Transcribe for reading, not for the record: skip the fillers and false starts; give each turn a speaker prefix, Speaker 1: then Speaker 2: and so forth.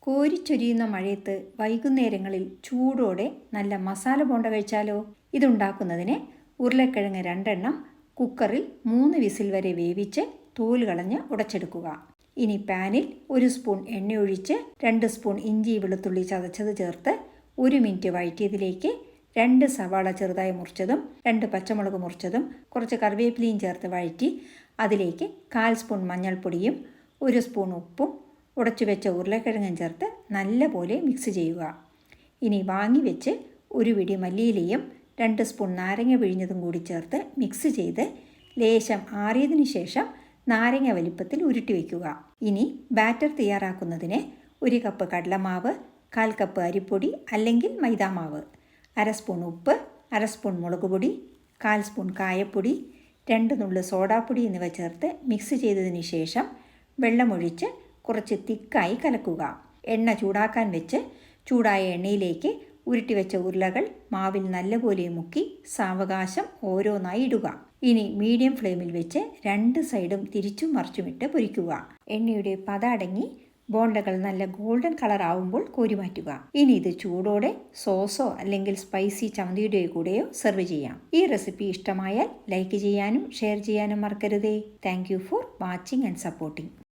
Speaker 1: കോരിച്ചൊരിയുന്ന മഴയത്ത് വൈകുന്നേരങ്ങളിൽ ചൂടോടെ നല്ല മസാല ബോണ്ട കഴിച്ചാലോ? ഇതുണ്ടാക്കുന്നതിന് ഉരുളക്കിഴങ്ങ് 2 എണ്ണം കുക്കറിൽ 3 വിസിൽ വരെ വേവിച്ച് തോല് കളഞ്ഞ് ഉടച്ചെടുക്കുക. ഇനി പാനിൽ 1 സ്പൂൺ എണ്ണ ഒഴിച്ച് 2 സ്പൂൺ ഇഞ്ചി വെളുത്തുള്ളി ചതച്ചത് ചേർത്ത് 1 മിനിറ്റ് വഴറ്റിയതിലേക്ക് 2 സവാള ചെറുതായി മുറിച്ചതും 2 പച്ചമുളക് മുറിച്ചതും കുറച്ച് കറിവേപ്പിലയും ചേർത്ത് വഴറ്റി അതിലേക്ക് 1/4 സ്പൂൺ മഞ്ഞൾപ്പൊടിയും 1 സ്പൂൺ ഉപ്പും ഉടച്ചു വെച്ച ഉരുളക്കിഴങ്ങും ചേർത്ത് നല്ലപോലെ മിക്സ് ചെയ്യുക. ഇനി വാങ്ങി വെച്ച് 1 പിടി മല്ലിയിലയും 2 സ്പൂൺ നാരങ്ങ പിഴിഞ്ഞതും കൂടി ചേർത്ത് മിക്സ് ചെയ്ത് ലേശം ആറിയതിനു ശേഷം നാരങ്ങ വലിപ്പത്തിൽ ഉരുട്ടി വയ്ക്കുക. ഇനി ബാറ്റർ തയ്യാറാക്കുന്നതിന് 1 കപ്പ് കടലമാവ്, 1/4 കപ്പ് അരിപ്പൊടി അല്ലെങ്കിൽ മൈദാമാവ്, 1/2 സ്പൂൺ ഉപ്പ്, 1/2 സ്പൂൺ മുളക് പൊടി, 1/4 സ്പൂൺ കായപ്പൊടി, 2 നുള്ള് സോഡാപ്പൊടി എന്നിവ ചേർത്ത് മിക്സ് ചെയ്തതിന് ശേഷം വെള്ളമൊഴിച്ച് കുറച്ച് തിക്കായി കലക്കുക. എണ്ണ ചൂടാക്കാൻ വെച്ച് ചൂടായ എണ്ണയിലേക്ക് ഉരുട്ടി വെച്ച ഉരുളകൾ മാവിൽ നല്ലപോലെ മുക്കി സാവകാശം ഓരോന്നായി ഇടുക. ഇനി മീഡിയം ഫ്ലെയിമിൽ വെച്ച് 2 സൈഡും തിരിച്ചും മറിച്ചുമിട്ട് പൊരിക്കുക. എണ്ണയുടെ പത അടങ്ങി ബോണ്ടകൾ നല്ല ഗോൾഡൻ കളർ ആവുമ്പോൾ കോരി മാറ്റുക. ഇനി ഇത് ചൂടോടെ സോസോ അല്ലെങ്കിൽ സ്പൈസി ചമ്മന്തിയുടെ കൂടെയോ സെർവ് ചെയ്യാം. ഈ റെസിപ്പി ഇഷ്ടമായാൽ ലൈക്ക് ചെയ്യാനും ഷെയർ ചെയ്യാനും മറക്കരുതേ. Thank you for watching and supporting.